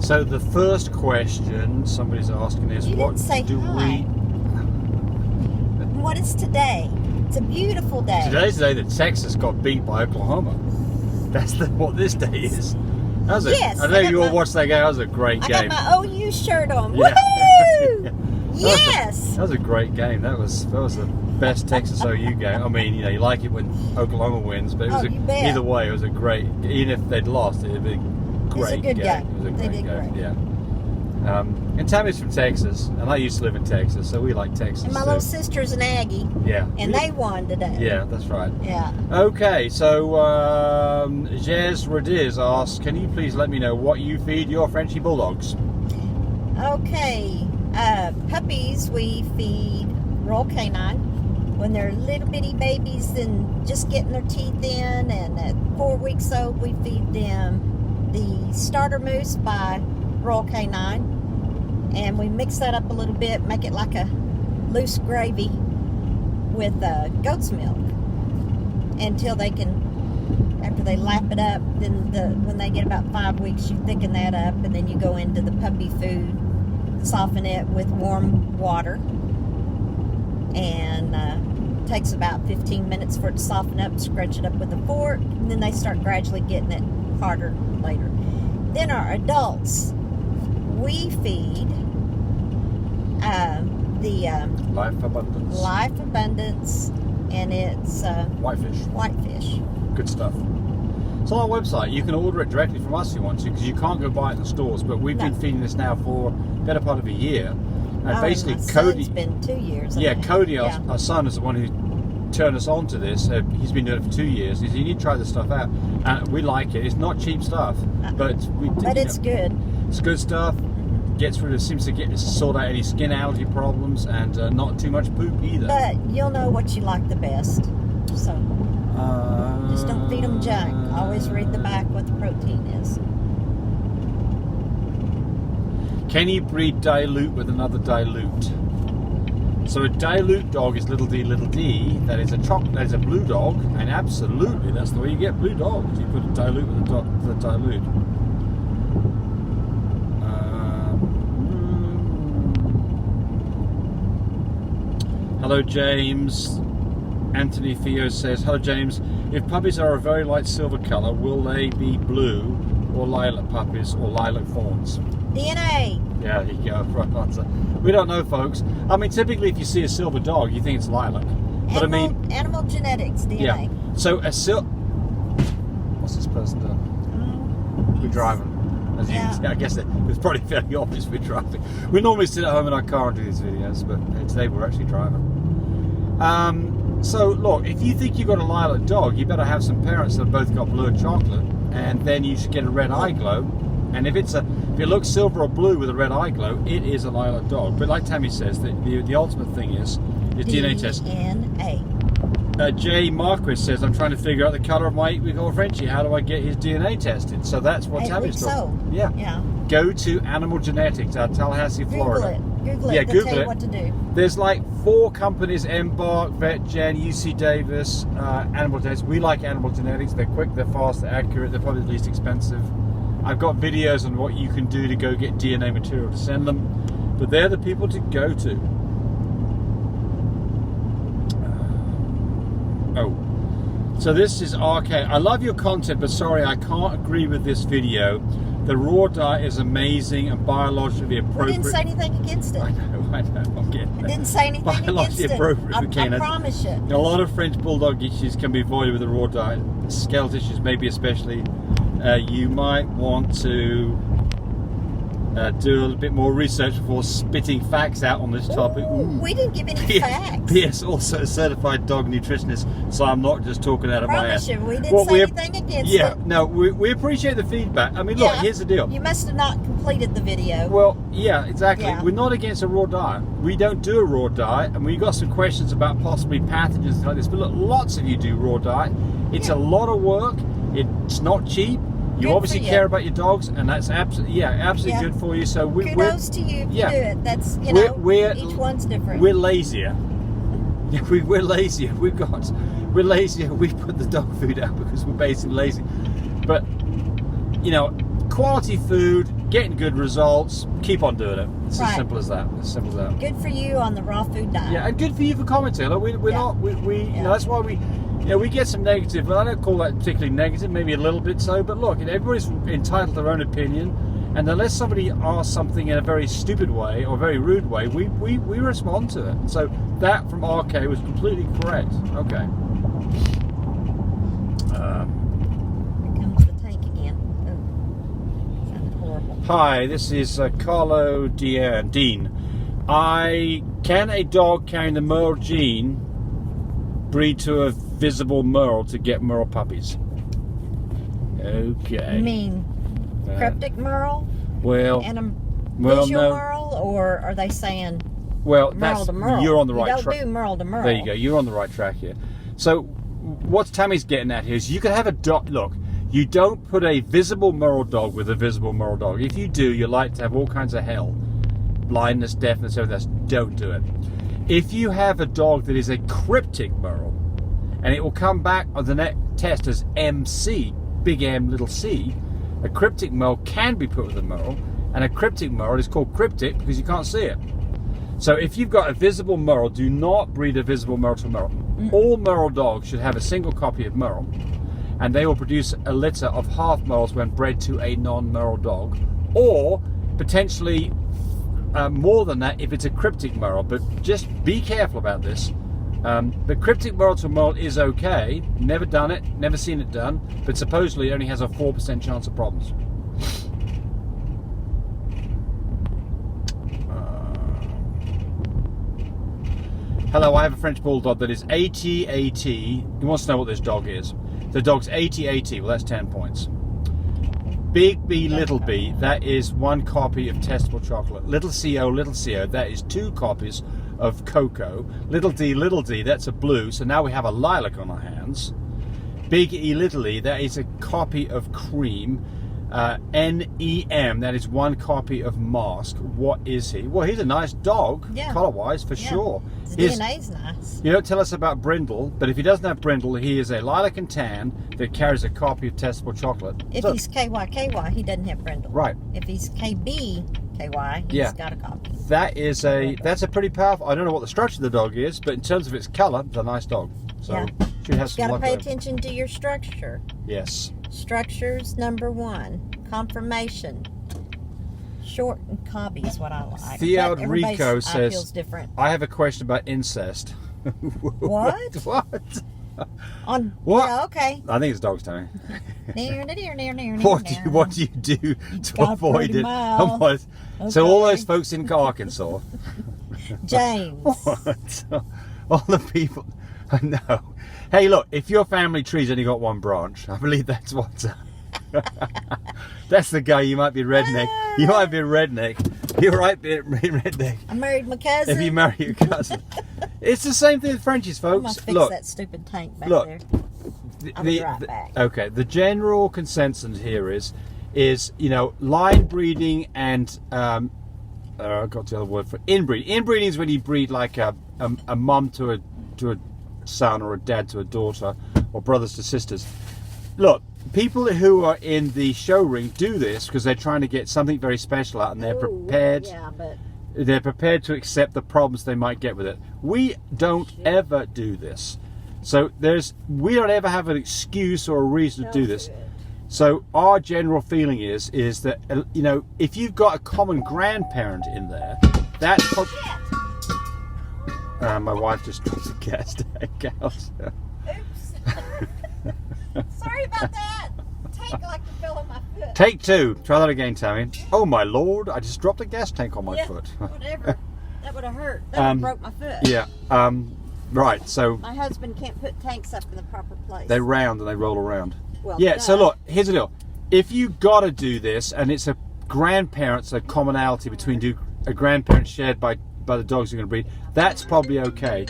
So the first question somebody's asking is, You what didn't say do hi. What is today? It's a beautiful day. Today's the day that Texas got beat by Oklahoma. That's what this day is. That was Yes, I know you all watched that game. That was a great I game. got my OU shirt on. Yeah. Woohoo! That was a great game. That was the best Texas OU game. I mean, you like it when Oklahoma wins, but it was you bet. either way, it was a great. Even if they'd lost, it'd be a great good game. It was a They great did game. great. Yeah. And Tammy's from Texas, and I used to live in Texas, so we like Texas. And my too. little sister's an Aggie. Yeah. And they won today. Yeah, that's right. Yeah. Okay, so Jez Radiz asks, can you please let me know what you feed your Frenchie bulldogs? Okay. Puppies, we feed raw canine. When they're little bitty babies and just getting their teeth in, and at 4 weeks old, we feed them the starter mousse by raw canine. And we mix that up a little bit, make it like a loose gravy with goat's milk until they can, after they lap it up, then when they get about 5 weeks, you thicken that up, and then you go into the puppy food, soften it with warm water, and takes about 15 minutes for it to soften up, scrunch it up with a fork, and then they start gradually getting it harder later. Then our adults, we feed the Life Abundance. Life Abundance, and it's whitefish. Good stuff. It's on our website. You can order it directly from us if you want to, because you can't go buy it in the stores. But we've been feeding this now for the better part of a year. And basically, my Cody. son's been 2 years. Yeah, I think. Cody, our son, is the one who turned us on to this. He's been doing it for 2 years. He said, you need to try this stuff out. And we like it. It's not cheap stuff, but it's good. It's good stuff. Seems to sort out any skin allergy problems, and not too much poop either. But you'll know what you like the best. So just don't feed them junk. Always read the back what the protein is. Can you breed dilute with another dilute? So a dilute dog is little d, that is a blue dog, and absolutely that's the way you get blue dogs. You put a dilute with a dilute. Hello James. Anthony Theo says, hello James, if puppies are a very light silver colour, will they be blue or lilac puppies or lilac fawns? DNA. Yeah, there you go, right answer. We don't know, folks. I mean, typically if you see a silver dog, you think it's lilac. But animal genetics, DNA. Yeah. So what's this person doing? We're driving. As you can see, I guess it's probably fairly obvious we're driving. We normally sit at home in our car and do these videos, but today we're actually driving. So look, if you think you've got a lilac dog, you better have some parents that have both got blue and chocolate, and then you should get a red eye glow. And if it looks silver or blue with a red eye glow, it is a lilac dog. But like Tammy says, the ultimate thing is DNA test. DNA. Jay Marquis says, I'm trying to figure out the colour of my 8-week-old Frenchie. How do I get his DNA tested? So that's what Tammy's talking. Yeah. Go to Animal Genetics out of Tallahassee, Florida. Google it. Yeah, They'll Google tell it. you what to do. There's like 4 companies: Embark, VetGen, UC Davis, Animal Genetics. We like Animal Genetics. They're quick, they're fast, they're accurate, they're probably the least expensive. I've got videos on what you can do to go get DNA material to send them, but they're the people to go to. So this is RK. I love your content, but sorry, I can't agree with this video. The raw diet is amazing and biologically appropriate. We didn't say anything against it. I know, I'm getting that. I didn't say anything against it. Appropriate for I canines. promise you. A lot of French Bulldog issues can be avoided with a raw diet. Skeletal issues maybe especially. You might want to do a little bit more research before spitting facts out on this topic. Ooh, we didn't give any facts. P.S. also a certified dog nutritionist, so I'm not just talking out of my ass. You, we didn't say anything against it. Yeah, no, we appreciate the feedback. I mean, look, here's the deal. You must have not completed the video. Well, yeah, exactly. Yeah. We're not against a raw diet. We don't do a raw diet, and we've got some questions about possibly pathogens like this. But look, lots of you do raw diet. It's a lot of work. It's not cheap. You obviously care about your dogs, and that's absolutely good for you. So kudos to you if you do it. That's each one's different. We're lazier. Yeah, we're lazier. We're lazier. We put the dog food out because we're basically lazy. But quality food, getting good results, keep on doing it. It's Right. as simple as that. As simple as that. Good for you on the raw food diet. Yeah, and good for you for commenting. Like, we're Yeah. not, you know, that's why we get some negative, but I don't call that particularly negative, maybe a little bit so, but look, everybody's entitled to their own opinion, and unless somebody asks something in a very stupid way or very rude way, we respond to it. So that from RK was completely correct. Okay. Here comes the tank again. Oh, sounded horrible. Hi, this is Carlo Dean. Can a dog carrying the Merle gene breed to a visible Merle to get Merle puppies? Okay. You mean cryptic Merle Well, and a well, visual no. Merle, or are they saying Well, Merle to Merle? you're on the right You track. don't do Merle to Merle. There you go. You're on the right track here. So, what Tammy's getting at here is you can have a dog. Look, you don't put a visible Merle dog with a visible Merle dog. If you do, you're like to have all kinds of hell, blindness, deafness, everything else. Don't do it. If you have a dog that is a cryptic Merle, and it will come back on the next test as MC, big M, little c, a cryptic Merle can be put with a Merle, and a cryptic Merle is called cryptic because you can't see it. So if you've got a visible Merle, do not breed a visible Merle to Merle. All Merle dogs should have a single copy of Merle, and they will produce a litter of half Merles when bred to a non-Merle dog, or potentially more than that if it's a cryptic Merle. But just be careful about this. The cryptic Merle to Merle is okay. Never done it, never seen it done, but supposedly it only has a 4% chance of problems. Hello, I have a French Bulldog that is 80-80. He wants to know what this dog is. The dog's 80-80. Well, that's 10 points. Big B, little b, that is one copy of testable chocolate. Little co, that is 2 copies of cocoa. Little d, that's a blue. So now we have a lilac on our hands. Big E, little e, that is a copy of cream. NEM, that is 1 copy of mask. What is he? Well, he's a nice dog, Yeah. color-wise, for sure. His DNA's nice. You don't tell us about brindle, but if he doesn't have brindle, he is a lilac and tan that carries a copy of testable chocolate. If So- he's KY, he doesn't have brindle. Right. If he's KBKY, he's Yeah. got a copy. that's a pretty powerful. I don't know what the structure of the dog is, but in terms of its color, it's a nice dog. So Yeah. should have some Got to luck pay with it. attention to your structure. Yes. Structures number 1, confirmation. Short and cobby is what I like. Theo But everybody's Rico eye says, feels different. I have a question about incest. What? What? On What? Yeah, okay. I think it's dogs, Tony. What do you do to Got a avoid pretty it? mouth. What? So all Okay. those folks in Arkansas. James. What? All the people. I know. Hey, look, if your family tree's only got 1 branch, I believe that's what's that's the guy. You might be redneck. You might be a redneck. You're right, be redneck. I married my cousin. If you marry your cousin. It's the same thing with Frenchies, I'm folks. gonna fix Look, that stupid tank back look, there. the- I'll be right back. Okay, the general consensus here is you know, line breeding and I got the other word for inbreeding. Inbreeding is when you breed like a mum to a son, or a dad to a daughter, or brothers to sisters. Look, people who are in the show ring do this because they're trying to get something very special out, and they're Ooh, prepared. Yeah, but They're prepared to accept the problems they might get with it. We don't ever do this. So we don't ever have an excuse or a reason to do this. So our general feeling is that, you know, if you've got a common grandparent in there, that's my wife just dropped the gas tank out. oops. Sorry about that. Tank like to fell on my foot. Take 2. Try that again, Tammy. Oh my lord! I just dropped a gas tank on my foot. Whatever. That would have hurt. That would have broke my foot. Yeah. Right. So My husband can't put tanks up in the proper place. they round and they roll around. Well, Yeah, so duh. look, here's the deal. If you got to do this, and it's a grandparent's a commonality between a grandparent shared by the dogs you're going to breed, that's probably okay.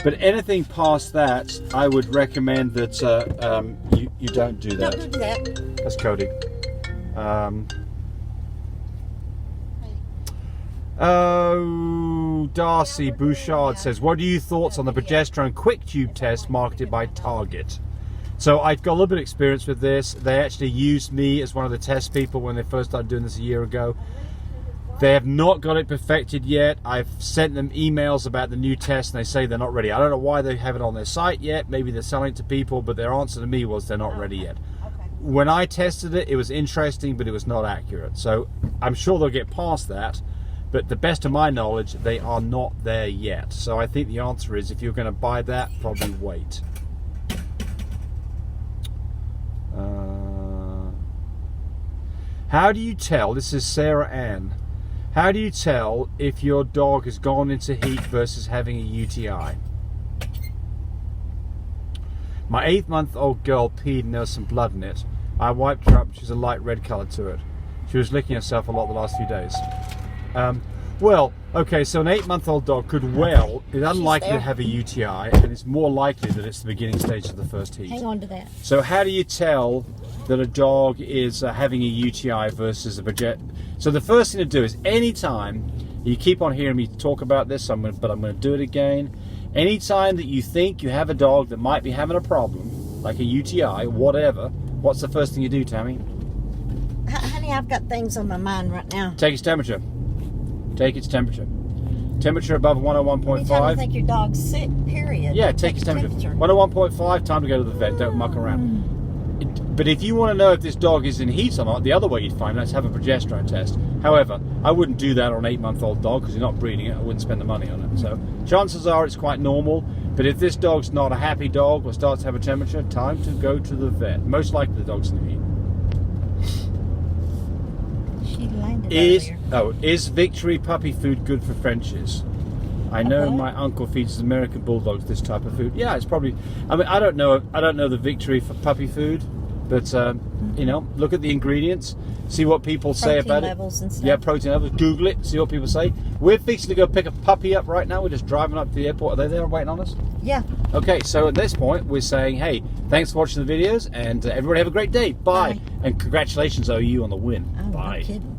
But anything past that, I would recommend that you don't do that. Don't do that. That's Cody. Oh, Darcy Bouchard says, what are your thoughts on the progesterone quick tube test marketed by Target? So I've got a little bit of experience with this. They actually used me as one of the test people when they first started doing this a year ago. They have not got it perfected yet. I've sent them emails about the new test and they say they're not ready. I don't know why they have it on their site yet. Maybe they're selling it to people, but their answer to me was they're not ready yet. When I tested it, it was interesting, but it was not accurate. So I'm sure they'll get past that. But the best of my knowledge, they are not there yet. So I think the answer is, if you're going to buy that, probably wait. How do you tell, this is Sarah Ann, how do you tell if your dog has gone into heat versus having a UTI? My 8-month-old girl peed and there was some blood in it. I wiped her up, she's a light red colour to it. She was licking herself a lot the last few days. Well, okay, so an 8-month-old dog could it's unlikely to have a UTI, and it's more likely that it's the beginning stage of the first heat. Hang on to that. So how do you tell that a dog is having a UTI versus a progesterone? So the first thing to do is, anytime, you keep on hearing me talk about this, but I'm going to do it again. Anytime that you think you have a dog that might be having a problem, like a UTI, whatever, what's the first thing you do, Tammy? Honey, I've got things on my mind right now. Take its temperature. Take its temperature. Temperature above 101.5. Anytime you think your dog's sick, period. Yeah, take its temperature. 101.5, time to go to the vet. Don't muck around. But if you want to know if this dog is in heat or not, the other way you'd find out is have a progesterone test. However, I wouldn't do that on an 8-month-old dog because you're not breeding it. I wouldn't spend the money on it. So chances are it's quite normal. But if this dog's not a happy dog or starts to have a temperature, time to go to the vet. Most likely the dog's in heat. She landed Is Victory puppy food good for Frenchies? I know my uncle feeds American bulldogs this type of food. Yeah, it's probably. I mean, I don't know the Victory for puppy food, but you know, look at the ingredients, see what people say about it. Protein levels and stuff. Yeah, protein levels. Google it, see what people say. We're fixing to go pick a puppy up right now. We're just driving up to the airport. Are they there waiting on us? Yeah. Okay, so at this point, we're saying, hey, thanks for watching the videos, and everybody have a great day. Bye. Bye. And congratulations, OU, on the win. Oh, Bye. no kidding.